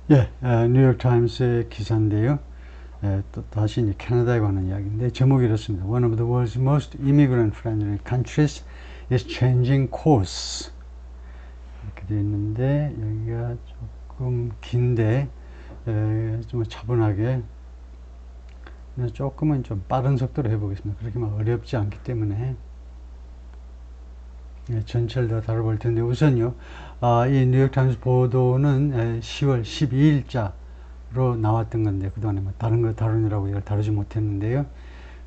예, 뉴욕타임스의 기사인데요. 또 다시 이제 캐나다에 관한 이야기인데 제목이 이렇습니다. One of the world's most immigrant-friendly countries is changing course. 이렇게 되어 있는데 여기가 조금 긴데 좀 차분하게 조금은 좀 빠른 속도로 해보겠습니다. 그렇게 막 어렵지 않기 때문에 전체를 다 다뤄볼 텐데 우선요. 이 뉴욕타임스 보도는 10월 12일자로 나왔던 건데 그동안에 뭐 다른 거 다루느라고 이걸 다루지 못했는데요.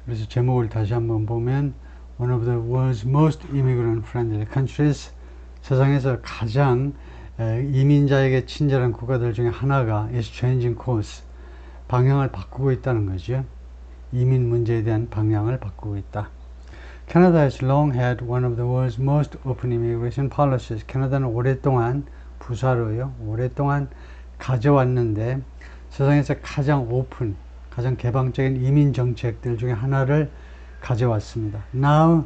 그래서 제목을 다시 한번 보면 One of the world's most immigrant-friendly countries, 세상에서 가장 이민자에게 친절한 국가들 중에 하나가 is changing course, 방향을 바꾸고 있다는 거죠. 이민 문제에 대한 방향을 바꾸고 있다. Canada has long had one of the world's most open immigration policies. 캐나다는 오랫동안 부사로요. 오랫동안 가져왔는데 세상에서 가장 오픈, 가장 개방적인 이민 정책들 중에 하나를 가져왔습니다. Now,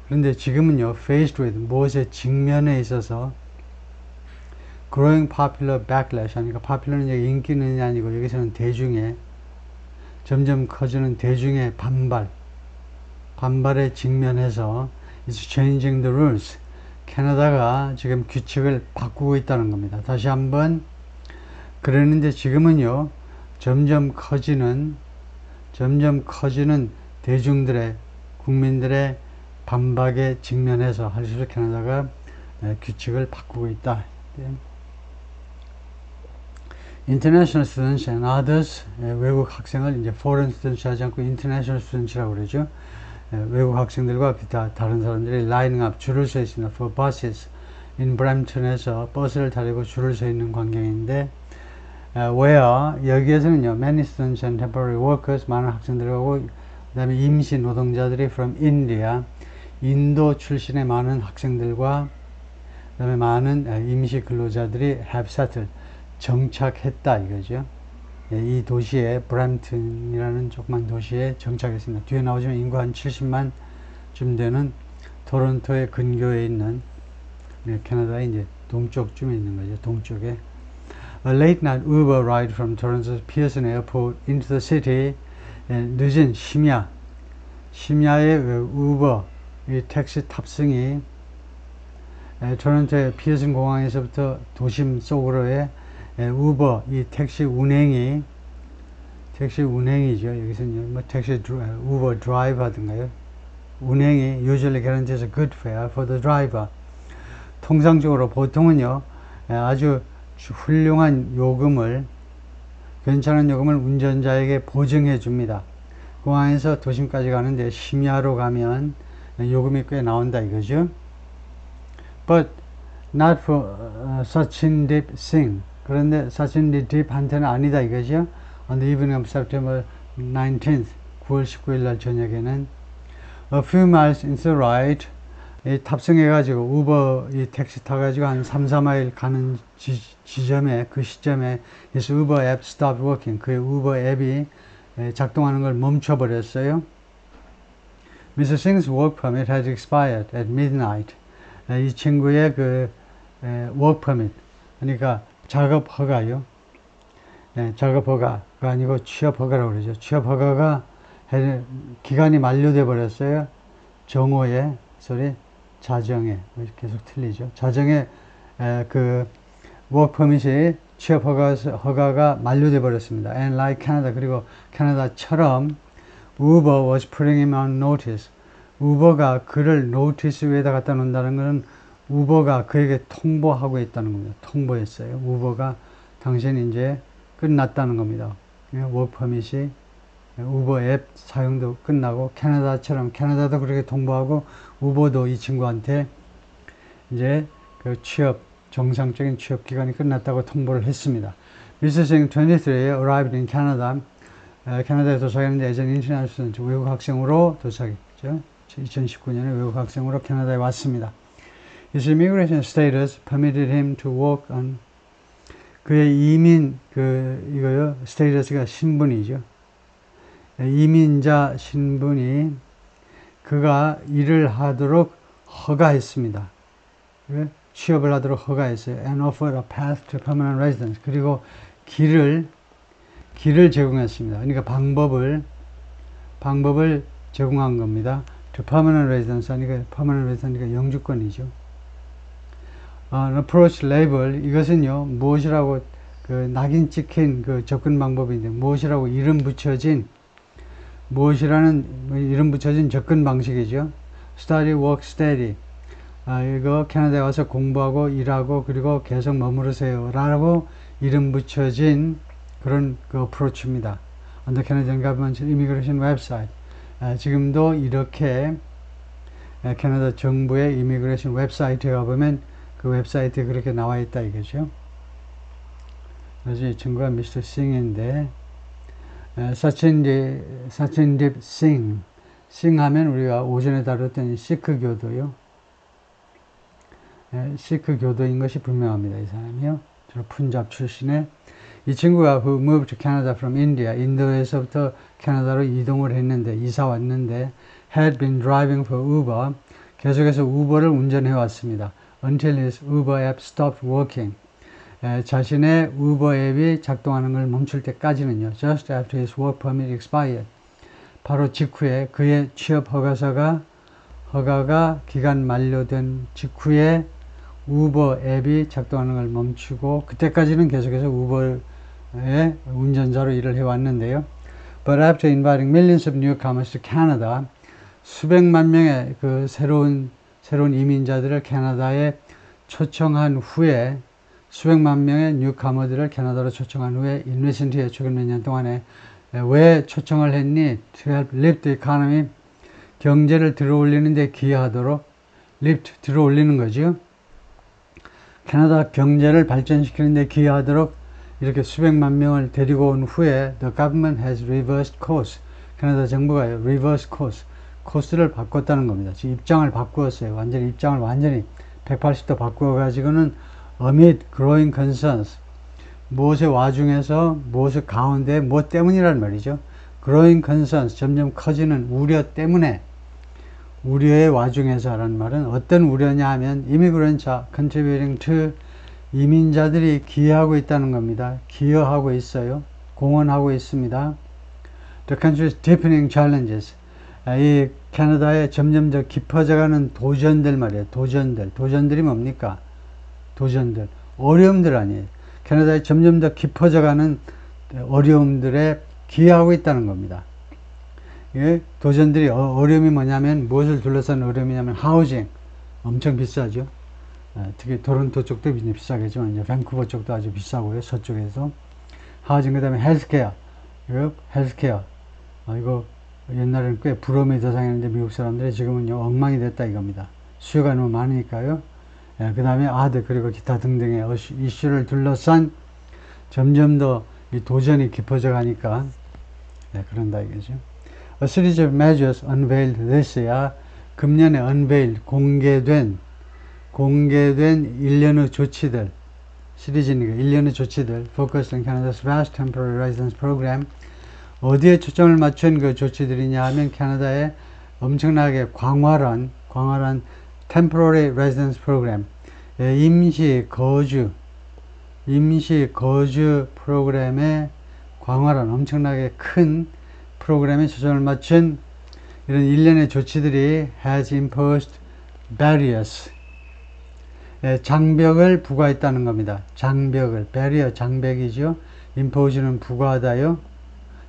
그런데 지금은요, faced with 무엇에 직면해 있어서 growing popular backlash, 그러니까 popular는 인기는 아니고 여기서는 대중의 점점 커지는 대중의 반발에 직면해서 is changing the rules. 캐나다가 지금 규칙을 바꾸고 있다는 겁니다. 다시 한번 그랬는데 지금은요 점점 커지는 대중들의 국민들의 반박에 직면해서 할수록 캐나다가 규칙을 바꾸고 있다. International students and others, 외국 학생을 이제 foreign students 하지 않고 international students라고 그러죠. 외국 학생들과 기타 다른 사람들이 lining up, 줄을 서 있습니다. for buses in Brampton에서 버스를 타려고 줄을 서 있는 광경인데 where 여기에서는요 many students and temporary workers, 많은 학생들하고 그 다음에 임시 노동자들이 from India, 인도 출신의 많은 학생들과 그 다음에 많은 임시 근로자들이 have settled, 정착했다 이거죠. 이 도시에 브램튼이라는 조그만 도시에 정착했습니다. 뒤에 나오지만 인구 한 70만쯤 되는 토론토의 근교에 있는 캐나다의 이제 동쪽쯤에 있는 거죠. 동쪽에 A late night Uber ride from Toronto's Pearson Airport into the city. 늦은 심야의 우버 이 택시 탑승이 토론토의 피어슨 공항에서부터 도심 속으로의 우버 이 택시 운행이죠. 여기서는 뭐 택시 우버 드라이브 하던가요. 운행이 usually guarantees a good fare for the driver. 통상적으로 보통은요 아주 훌륭한 요금을, 괜찮은 요금을 운전자에게 보증해 줍니다. 공항에서 도심까지 가는데 심야로 가면 요금이 꽤 나온다 이거죠. But not for Sachindeep Singh. 그런데 Sachindeep한테는 아니다 이거죠. On the evening of September 19th, 9월 19일 날 저녁에는 a few miles into the ride, 탑승해가지고 우버 이 택시 타가지고 한 3, 4마일 가는 지점에 그 시점에 his Uber app stopped working. 그의 우버 앱이 작동하는 걸 멈춰버렸어요. Mr. Singh's work permit has expired at midnight. 이 친구의 그 work permit, 그러니까 작업 허가요. 작업 허가가 아니고 취업 허가라고 그러죠. 취업 허가가 기간이 만료돼 버렸어요. 정오에 자정에 계속 틀리죠. 자정에 그 work permit이 취업 허가가 만료돼 버렸습니다. And like Canada, 그리고 캐나다처럼 Uber was putting him on notice. 우버가 그를 노티스 위에다 갖다 놓는다는 것은 우버가 그에게 통보하고 있다는 겁니다. 통보했어요. 우버가 당신이 이제 끝났다는 겁니다. 워크 퍼밋이 우버 앱 사용도 끝나고 캐나다처럼 캐나다도 그렇게 통보하고 우버도 이 친구한테 이제 그 정상적인 취업 기간이 끝났다고 통보를 했습니다. Mr. Singh 23 arrived in Canada. 캐나다에 도착했는데 예전 인터내셔널 외국 학생으로 도착했죠. 2019년에 외국 학생으로 캐나다에 왔습니다. His immigration status permitted him to work on, 그의 이민 이거요 스테이터스가 신분이죠. 이민자 신분이 그가 일을 하도록 허가했습니다. 취업을 하도록 허가했어요. And offered a path to permanent residence. 그리고 길을 제공했습니다. 그러니까 방법을 제공한 겁니다. To permanent residence 하니까 permanent residence 영주권이죠. approach label 이것은요 무엇이라고 그 낙인 찍힌 그 접근 방법인데 무엇이라고 이름 붙여진 접근 방식이죠. study, work, steady. 이거 캐나다에 와서 공부하고 일하고 그리고 계속 머무르세요 라고 이름 붙여진 그런 그 어프로치입니다. On the Canadian Government Immigration Website. 지금도 이렇게 캐나다 정부의 이미그레이션 웹사이트에 가보면 그 웹사이트에 그렇게 나와 있다 이거죠. 그래서 이 친구가 미스터 싱인데 사친딥 싱 하면 우리가 오전에 다뤘던 시크 교도요. 시크 교도인 것이 분명합니다. 이 사람이요. 저 푼잡 출신의 이 친구가 who moved to Canada from India, 인도에서부터 캐나다로 이동을 했는데 이사 왔는데 had been driving for Uber, 계속해서 우버를 운전해 왔습니다. Until his Uber app stopped working. 자신의 우버 앱이 작동하는 걸 멈출 때까지는요. Just after his work permit expired. 바로 직후에 그의 취업 허가가 기간 만료된 직후에 우버 앱이 작동하는 걸 멈추고 그때까지는 계속해서 우버의 운전자로 일을 해왔는데요. But after inviting millions of newcomers to Canada, 수백만 명의 그 새로운 이민자들을 캐나다에 초청한 후에 수백만 명의 뉴카머들을 캐나다로 초청한 후에 인리센트에 최근 몇 년 동안에 왜 초청을 했니? To help lift the economy. 경제를 들어올리는 데 기여하도록 lift 들어올리는 거죠. 캐나다 경제를 발전시키는 데 기여하도록 이렇게 수백만 명을 데리고 온 후에 the government has reversed course. 캐나다 정부가요. reverse course. 코스를 바꿨다는 겁니다. 지금 입장을 바꾸었어요. 완전히 180도 바꾸어 가지고는 amid growing concerns. 무엇의 와중에서 무엇의 가운데 무엇 때문이란 말이죠. growing concerns 점점 커지는 우려 때문에 우려의 와중에서라는 말은 어떤 우려냐 하면 immigrants are contributing to 이민자들이 기여하고 있다는 겁니다. 기여하고 있어요. 공헌하고 있습니다. The country's deepening challenges. 이 캐나다에 점점 더 깊어져가는 도전들 말이에요. 도전들이 뭡니까? 도전들. 어려움들 아니에요. 캐나다에 점점 더 깊어져가는 어려움들에 기여하고 있다는 겁니다. 예, 도전들이 어려움이 뭐냐면 무엇을 둘러싼 어려움이냐면 하우징 엄청 비싸죠. 특히 토론토 쪽도 비싸겠지만 이제 밴쿠버 쪽도 아주 비싸고요. 서쪽에서 하우징 그다음에 헬스케어 이거 옛날에는 꽤 부러움의 대상이었는데 미국 사람들이 지금은요 엉망이 됐다 이겁니다. 수요가 너무 많으니까요. 그 다음에 아드 그리고 기타 등등의 이슈를 둘러싼 점점 더 이 도전이 깊어져 가니까 그런다 이거죠. A series of measures unveiled this year. 금년에 unveiled 공개된 일련의 조치들 시리즈니까 일련의 조치들 focused on Canada's vast temporary residence program. 어디에 초점을 맞춘 그 조치들이냐 하면 캐나다의 엄청나게 광활한 temporary residence program 임시 거주 프로그램에 광활한 엄청나게 큰 프로그램에 초점을 맞춘 이런 일련의 조치들이 has imposed barriers 장벽을 부과했다는 겁니다. barrier 장벽이죠. impose는 부과하다요.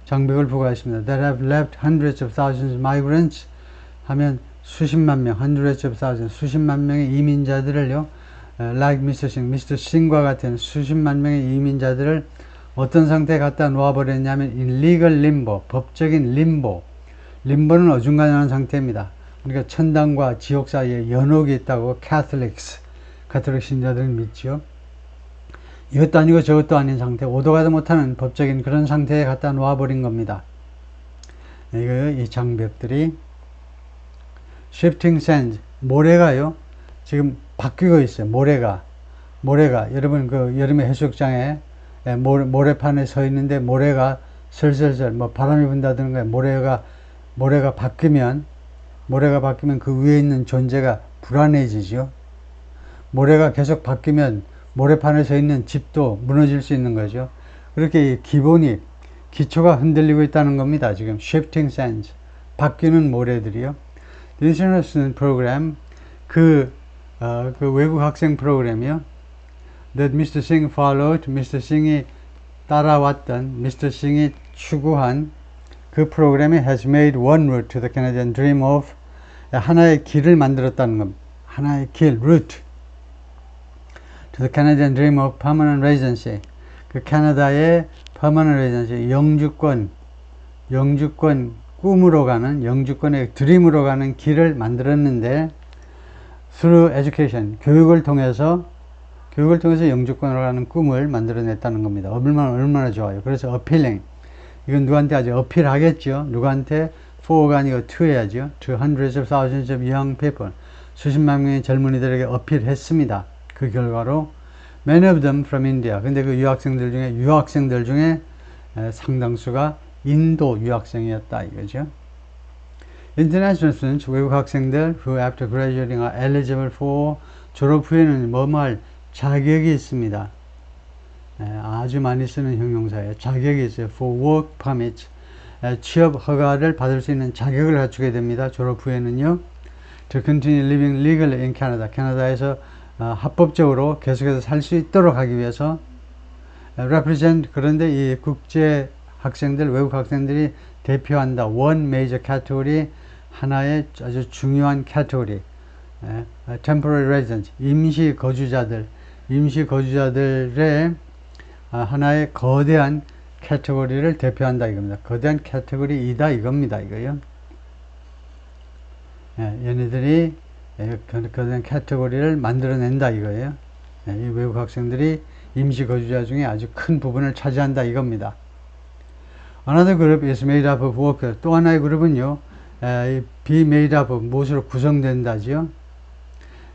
장벽을 부과했습니다. That have left hundreds of thousands of migrants 하면 수십만 명, hundreds of thousands, 수십만 명의 이민자들을요. like Mr. Singh과 같은 수십만 명의 이민자들을 어떤 상태에 갖다 놓아버렸냐면 in legal limbo, 법적인 림보. 림보는 어중간한 상태입니다. 그러니까 천당과 지옥 사이에 연옥이 있다고 Catholics, 가톨릭 신자들은 믿죠. 이것도 아니고 저것도 아닌 상태, 오도 가도 못하는 법적인 그런 상태에 갖다 놓아버린 겁니다. 이 장벽들이 shifting sands, 모래가요 지금 바뀌고 있어요. 모래가 여러분 그 여름에 해수욕장에 모래판에 서 있는데 모래가 슬슬슬 뭐 바람이 분다든가 모래가 바뀌면 그 위에 있는 존재가 불안해지죠. 모래가 계속 바뀌면 모래판에 서 있는 집도 무너질 수 있는 거죠. 그렇게 기본이 기초가 흔들리고 있다는 겁니다. 지금 shifting sands, 바뀌는 모래들이요. The international student program, 그 외국 학생 프로그램이요. That Mr. Singh followed, Mr. Singh이 따라왔던, Mr. Singh이 추구한 그 프로그램이 has made one route to the Canadian dream of, 하나의 길을 만들었다는 겁니다. 하나의 길, route to the Canadian dream of permanent residency. 그 캐나다의 permanent residency, 영주권 꿈으로 가는, 영주권의 드림으로 가는 길을 만들었는데, through education, 교육을 통해서 영주권으로 가는 꿈을 만들어냈다는 겁니다. 얼마나 좋아요. 그래서 appealing, 이건 누구한테 아주 어필하겠죠. 누구한테? for가 아니고 to 해야죠. to hundreds of thousands of young people, 수십만 명의 젊은이들에게 어필했습니다. 그 결과로 many of them from India, 근데 그 유학생들 중에 상당수가 인도 유학생이었다 이거죠. International students, 외국 학생들 who after graduating are eligible for, 졸업 후에는 뭐뭐할 자격이 있습니다. 아주 많이 쓰는 형용사예요. 자격이 있어요. for work permit, 취업 허가를 받을 수 있는 자격을 갖추게 됩니다. 졸업 후에는요. to continue living legally in Canada, 캐나다에서 합법적으로 계속해서 살 수 있도록 하기 위해서 represent, 그런데 이 국제 학생들, 외국 학생들이 대표한다. one major category, 하나의 아주 중요한 category, temporary residents, 임시 거주자들의 하나의 거대한 캐테고리를 대표한다 이겁니다. 거대한 캐테고리이다 이겁니다. 이거요. 얘네들이 거대한 캐테고리를 만들어낸다 이거예요. 이 외국 학생들이 임시 거주자 중에 아주 큰 부분을 차지한다 이겁니다. Another group is made up of workers. 또 하나의 그룹은요, be made up of, 무엇으로 구성된다지요?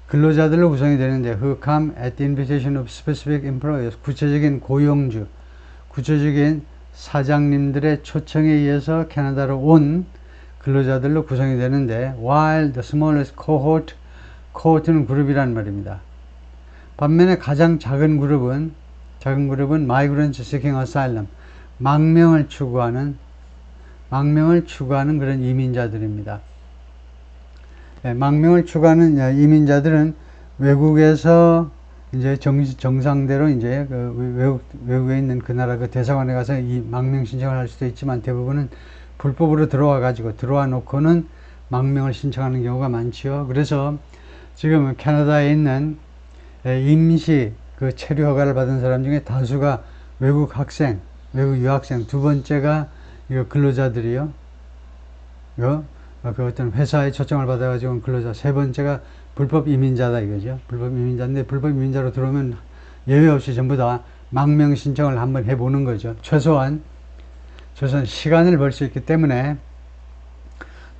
근로자들로 구성이 되는데, who come at the invitation of specific employers, 구체적인 고용주, 구체적인 사장님들의 초청에 의해서 캐나다로 온 근로자들로 구성이 되는데, while the smallest cohort는 그룹이란 말입니다. 반면에 가장 작은 그룹은 migrants seeking asylum, 망명을 추구하는 그런 이민자들입니다. 망명을 추구하는 이민자들은 외국에서 이제 정상대로 이제 외국에 있는 그 나라 그 대사관에 가서 이 망명 신청을 할 수도 있지만, 대부분은 불법으로 들어와 놓고는 망명을 신청하는 경우가 많지요. 그래서 지금 캐나다에 있는 임시 그 체류 허가를 받은 사람 중에 다수가 외국 유학생, 두 번째가 이거 근로자들이요. 그 어떤 회사에 초청을 받아가지고 온 근로자, 세 번째가 불법 이민자다 이거죠. 불법 이민자인데, 불법 이민자로 들어오면 예외 없이 전부 다 망명 신청을 한번 해보는 거죠. 최소한 시간을 벌 수 있기 때문에.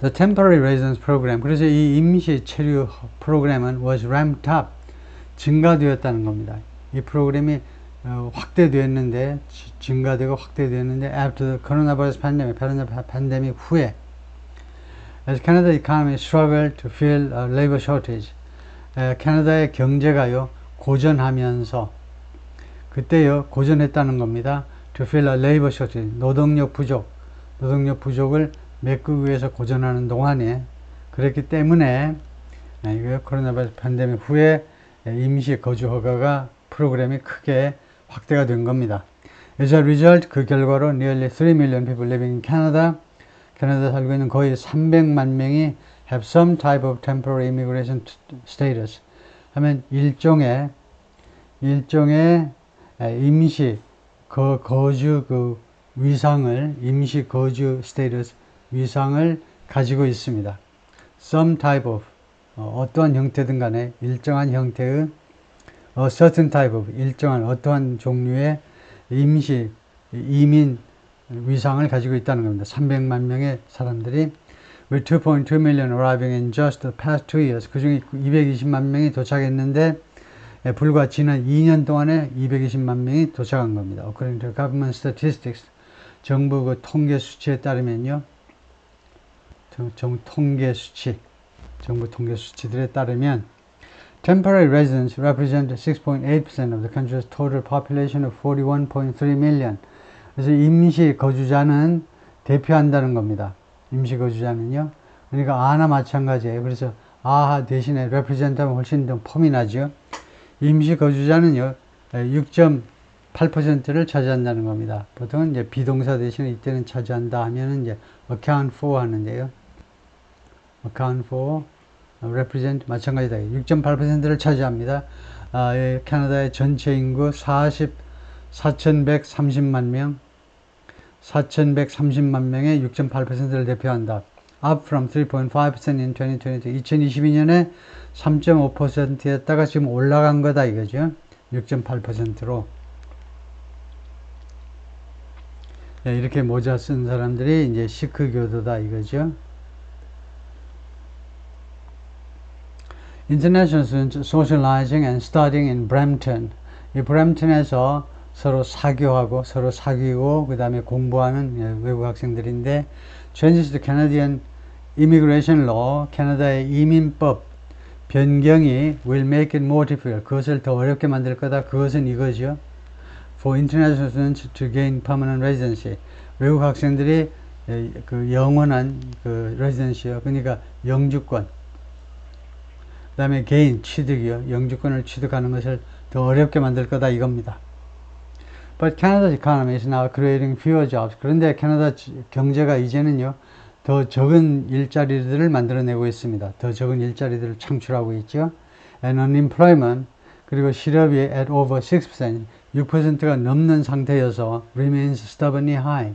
The temporary residence program, 그래서 이 임시 체류 프로그램은 was ramped up, 증가되었다는 겁니다. 이 프로그램이 확대되었는데, 증가되고 확대되었는데, after the coronavirus pandemic 후에, as Canada economy struggled to fill a labor shortage, 캐나다의 경제가요 고전하면서, 그때요 고전했다는 겁니다. to fill a labor shortage, 노동력 부족을 메꾸기 위해서 고전하는 동안에, 그랬기 때문에 이거 코로나 팬데믹 후에 임시 거주 허가가 프로그램이 크게 확대가 된 겁니다. As a result, 그 결과로 nearly 3 million people living in Canada, 캐나다에 살고 있는 거의 300만 명이 have some type of temporary immigration status, 하면 일종의 임시 거주 그 위상을, 임시 거주 status 위상을 가지고 있습니다. Some type of, 어떠한 형태든 간에 일정한 형태의 a certain type of, 일정한 어떠한 종류의 임시 이민 위상을 가지고 있다는 겁니다. 300만 명의 사람들이 with 2.2 million arriving in just the past 2 years, 그 중에 220만 명이 도착했는데 불과 지난 2년 동안에 220만 명이 도착한 겁니다. According to government statistics, 정부 그 통계 수치에 따르면요, 정부 통계 수치들에 따르면 temporary residents represent 6.8% of the country's total population of 41.3 million. 그래서 임시 거주자는 대표한다는 겁니다. 임시 거주자는요. 그러니까 아나 마찬가지예요. 그래서 아 대신에 represent하면 훨씬 더 폼이 나죠. 임시 거주자는요 6.8%를 차지한다는 겁니다. 보통은 이제 비동사 대신에 이때는 차지한다 하면은 이제 account for 하는데요. account for, represent 마찬가지다. 6.8%를 차지합니다. 캐나다의 전체 인구 4,130만 명, 4,130만 명의 6.8%를 대표한다. Up from 3.5% in 2022. 2022년에 3.5%였다가 지금 올라간 거다 이거죠. 6.8%로. 이렇게 모자 쓴 사람들이 이제 시크 교도다 이거죠. International students socializing and studying in Brampton. 이 브램튼에서 서로 사교하고 서로 사귀고 그 다음에 공부하는 외국 학생들인데 Changes to Canadian Immigration Law, 캐나다의 이민법 변경이 will make it more difficult. 그것을 더 어렵게 만들 거다. 그것은 이거죠. For international students to gain permanent residency. 외국 학생들이 그 영원한 그 residency요. 그러니까 영주권. 그 다음에 gain 취득이요. 영주권을 취득하는 것을 더 어렵게 만들 거다 이겁니다. But Canada's economy is now creating fewer jobs. 그런데 캐나다 경제가 이제는요. 더 적은 일자리들을 만들어내고 있습니다. 더 적은 일자리들을 창출하고 있죠. And unemployment, 그리고 실업이 at over 6%, 6%가 넘는 상태여서 remains stubbornly high.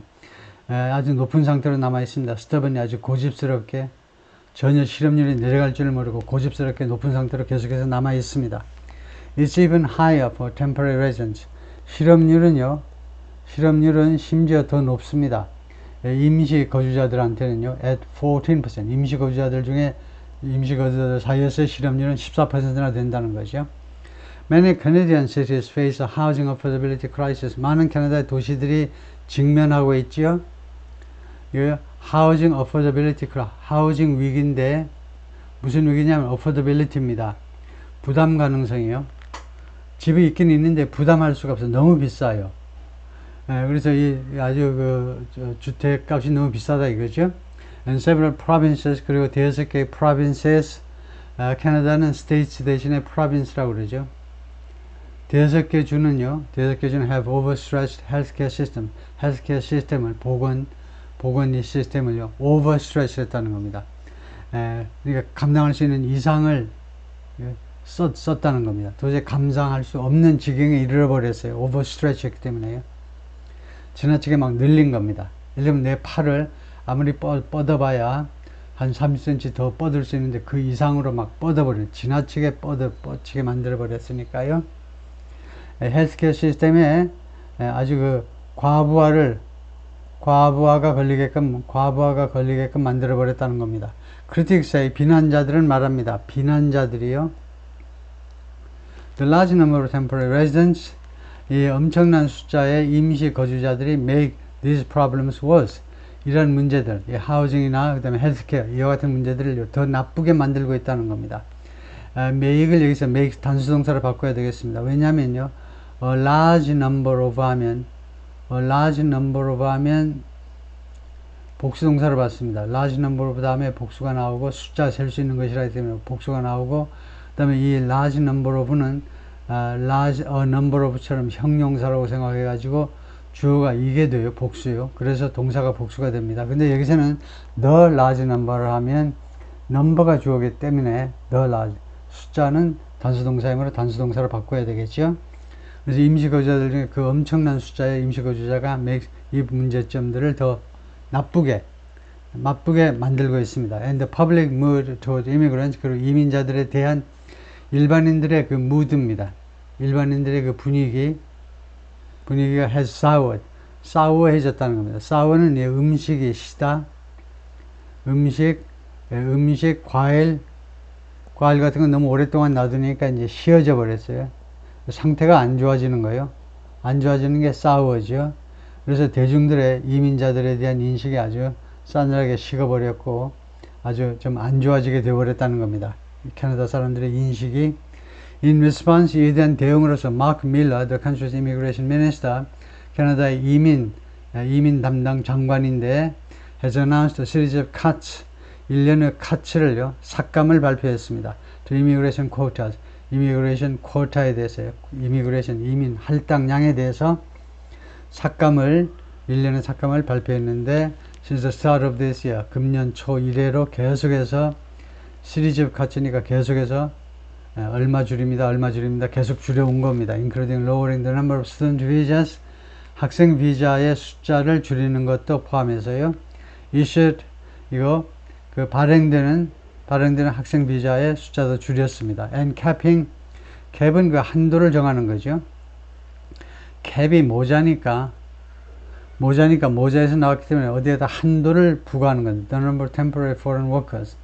아주 높은 상태로 남아 있습니다. stubbornly 아주 고집스럽게 전혀 실업률이 내려갈 줄을 모르고 고집스럽게 높은 상태로 계속해서 남아 있습니다. It's even higher for temporary residents. 실업률은 심지어 더 높습니다. 임시 거주자들한테는요, at 14%. 임시 거주자들 사이에서 실업률은 14%나 된다는 거죠. Many Canadian cities face a housing affordability crisis. 많은 캐나다의 도시들이 직면하고 있지요. housing affordability crisis, 하우징 위기인데 무슨 위기냐면 affordability입니다. 부담 가능성이요. 집이 있긴 있는데 부담할 수가 없어요. 너무 비싸요. 그래서 주택값이 너무 비싸다 이거죠. And several provinces, 그리고 대여섯 개의 provinces, 캐나다는 states 대신에 province라고 그러죠. 대여섯 개 주는 have overstretched healthcare system, healthcare 시스템을 보건 시스템을요 overstretch 했다는 겁니다. 그러니까 감당할 수 있는 이상을 썼다는 겁니다. 도저히 감당할 수 없는 지경에 이르러 버렸어요. overstretch 했기 때문에요. 지나치게 막 늘린 겁니다. 예를 들면 내 팔을 아무리 뻗어봐야 한 30cm 더 뻗을 수 있는데 그 이상으로 막 뻗어버려요. 지나치게 뻗치게 만들어버렸으니까요. 헬스케어 시스템에 아주 그 과부하가 걸리게끔 만들어버렸다는 겁니다. 크리틱스의 비난자들은 말합니다. 비난자들이요. The large number of temporary residents, 이 엄청난 숫자의 임시 거주자들이 make these problems worse. 이런 문제들, 하우징이나 그 다음에 헬스케어 이와 같은 문제들을 더 나쁘게 만들고 있다는 겁니다. make을 여기서 make 단수동사로 바꿔야 되겠습니다. 왜냐면요, a large number of 하면 복수동사를 받습니다. large number of 다음에 복수가 나오고 숫자 셀 수 있는 것이라기 때문에 복수가 나오고 그 다음에 이 large number of는 large a number of처럼 형용사라고 생각해 가지고 주어가 이게 돼요. 복수요. 그래서 동사가 복수가 됩니다. 근데 여기서는 the large number를 하면 number가 주어이기 때문에 the large 숫자는 단수동사이므로 단수동사로 바꿔야 되겠죠. 그래서 임시거주자들 중에 그 엄청난 숫자의 임시거주자가 이 문제점들을 더 나쁘게 만들고 있습니다. And the public mood toward immigrants, 그리고 이민자들에 대한 일반인들의 그 mood입니다. 일반인들의 그 분위기가 has soured, sour해졌다는 겁니다. sour는 음식이 시다, 음식, 과일 같은 건 너무 오랫동안 놔두니까 이제 쉬어져 버렸어요. 상태가 안 좋아지는 거예요. 안 좋아지는 게 sour죠. 그래서 대중들의 이민자들에 대한 인식이 아주 싸늘하게 식어버렸고 아주 좀 안 좋아지게 되어버렸다는 겁니다. 캐나다 사람들의 인식이. In response, 이에 대한 대응으로서 마크 밀러, the country's immigration minister, 캐나다의 이민 이민 담당 장관인데 has announced a series of cuts, 일련의 카츠를요, 삭감을 발표했습니다. to immigration quotas, immigration quota에 대해서요, immigration, 이민 할당량에 대해서 일련의 삭감을 발표했는데 since the start of this year, 금년 초 이래로 계속해서 시리즈 오브 카츠니까 계속해서 얼마 줄입니다, 계속 줄여온 겁니다. including lowering the number of student visas, 학생 비자의 숫자를 줄이는 것도 포함해서요. issued, 이거 그 발행되는 학생 비자의 숫자도 줄였습니다. and capping, 캡은 그 한도를 정하는 거죠. 캡이 모자니까 모자에서 나왔기 때문에 어디에다 한도를 부과하는 겁니다. The number of temporary foreign workers,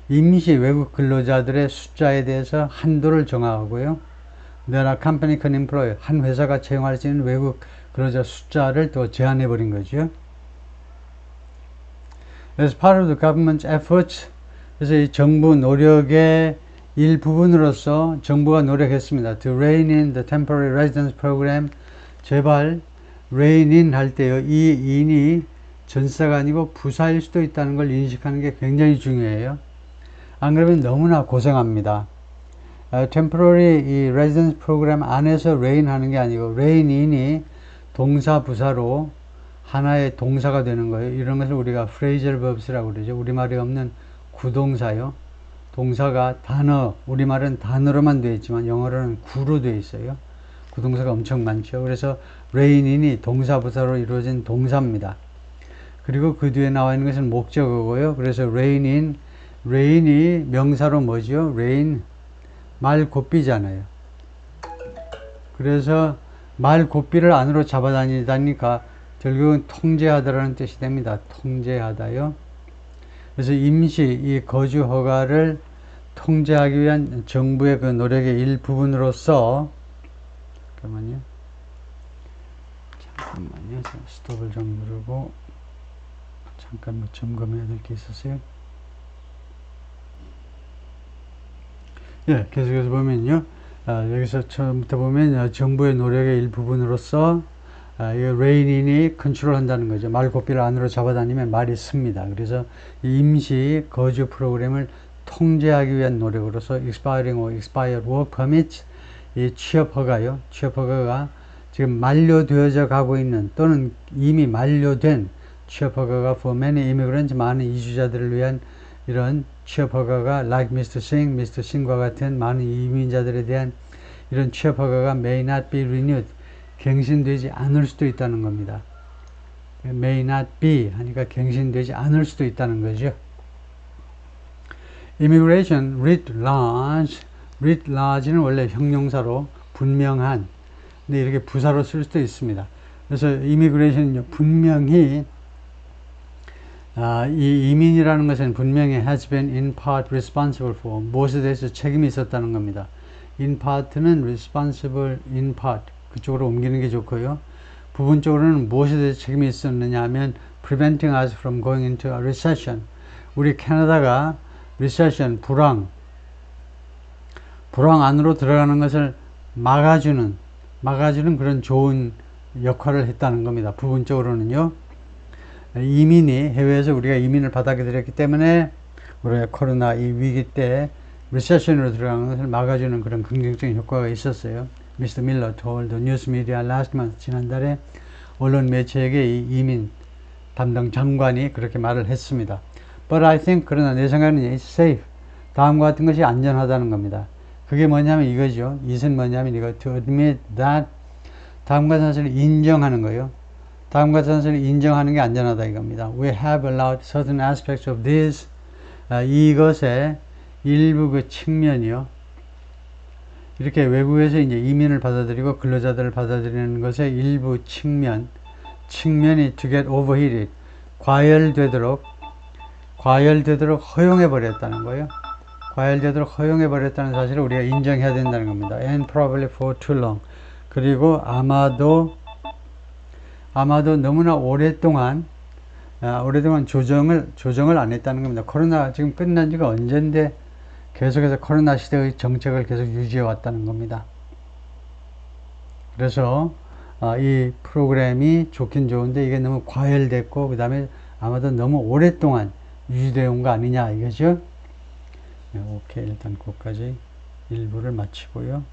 임시 외국 근로자들의 숫자에 대해서 한도를 정하고요. There are company can employ, 한 회사가 채용할 수 있는 외국 근로자 숫자를 또 제한해 버린 거죠. As part of the government's efforts, 그래서 이 정부 노력의 일부분으로서 정부가 노력했습니다. To rein in the temporary residence program, 제발 rein in 할 때요, 이 in이 전사가 아니고 부사일 수도 있다는 걸 인식하는 게 굉장히 중요해요. 안 그러면 너무나 고생합니다. temporary 이 residence program 안에서 rein 하는 게 아니고 rein in이 동사 부사로 하나의 동사가 되는 거예요. 이런 것을 우리가 phrasal verbs라고 그러죠. 우리말에 없는 구동사요. 동사가 단어, 우리말은 단어로만 되어 있지만 영어로는 구로 되어 있어요. 구동사가 엄청 많죠. 그래서 rein in이 동사 부사로 이루어진 동사입니다. 그리고 그 뒤에 나와 있는 것은 목적어고요. 그래서 rein in, rain이 명사로 뭐죠? rain, 말 고삐잖아요. 그래서 말 고삐를 안으로 잡아다니다니까 결국은 통제하다라는 뜻이 됩니다. 통제하다요. 그래서 임시 이 거주 허가를 통제하기 위한 정부의 그 노력의 일부분으로서 잠깐만요. 스톱을 좀 누르고 잠깐 뭐 점검해야 될 게 있었어요. 예, 계속해서 보면요. 여기서 처음부터 보면 정부의 노력의 일부분으로서 이 rein in이 컨트롤한다는 거죠. 말 고삐를 안으로 잡아다니면 말이 씁니다. 그래서 이 임시 거주 프로그램을 통제하기 위한 노력으로서 expiring or expired work permits, 이 취업 허가요. 취업 허가가 지금 만료되어져 가고 있는 또는 이미 만료된 취업 허가가 for many immigrants, 많은 이주자들을 위한 이런 취업 허가가 like Mr. Singh과 같은 많은 이민자들에 대한 이런 취업 허가가 may not be renewed, 갱신되지 않을 수도 있다는 겁니다. may not be 하니까 갱신되지 않을 수도 있다는 거죠. Immigration writ large는 원래 형용사로 분명한, 근데 이렇게 부사로 쓸 수도 있습니다. 그래서 immigration은요, 분명히 이 이민이라는 것은 분명히 has been in part responsible for, 무엇에 대해서 책임이 있었다는 겁니다. in part는 responsible in part, 그쪽으로 옮기는 게 좋고요. 부분적으로는 무엇에 대해서 책임이 있었느냐 하면 preventing us from going into a recession, 우리 캐나다가 recession, 불황 안으로 들어가는 것을 막아주는 그런 좋은 역할을 했다는 겁니다. 부분적으로는요. 이민이, 해외에서 우리가 이민을 받아들였기 때문에 우리가 코로나 이 위기 때 리세션으로 들어가는 것을 막아주는 그런 긍정적인 효과가 있었어요. Mr. Miller told the news media last month, 지난달에 언론 매체에게 이 이민 담당 장관이 그렇게 말을 했습니다. But I think, 그러나 내 생각에는 it's safe, 다음과 같은 것이 안전하다는 겁니다. 그게 뭐냐면 이거죠. 이것은 뭐냐면 이거 to admit that, 다음과 같은 사실을 인정하는 거예요. 다음과 같은 사실을 인정하는 게 안전하다 이겁니다. We have allowed certain aspects of this, 이것의 일부 그 측면이요. 이렇게 외국에서 이제 이민을 받아들이고 근로자들을 받아들이는 것의 일부 측면이 to get overheated, 과열되도록 허용해 버렸다는 거예요. 과열되도록 허용해 버렸다는 사실을 우리가 인정해야 된다는 겁니다. And probably for too long. 그리고 아마도 너무나 오랫동안 조정을 안 했다는 겁니다. 코로나 지금 끝난 지가 언젠데 계속해서 코로나 시대의 정책을 계속 유지해 왔다는 겁니다. 그래서 이 프로그램이 좋긴 좋은데 이게 너무 과열됐고 그 다음에 아마도 너무 오랫동안 유지되어 온 거 아니냐 이거죠. 네, 오케이. 일단 거기까지 일부를 마치고요.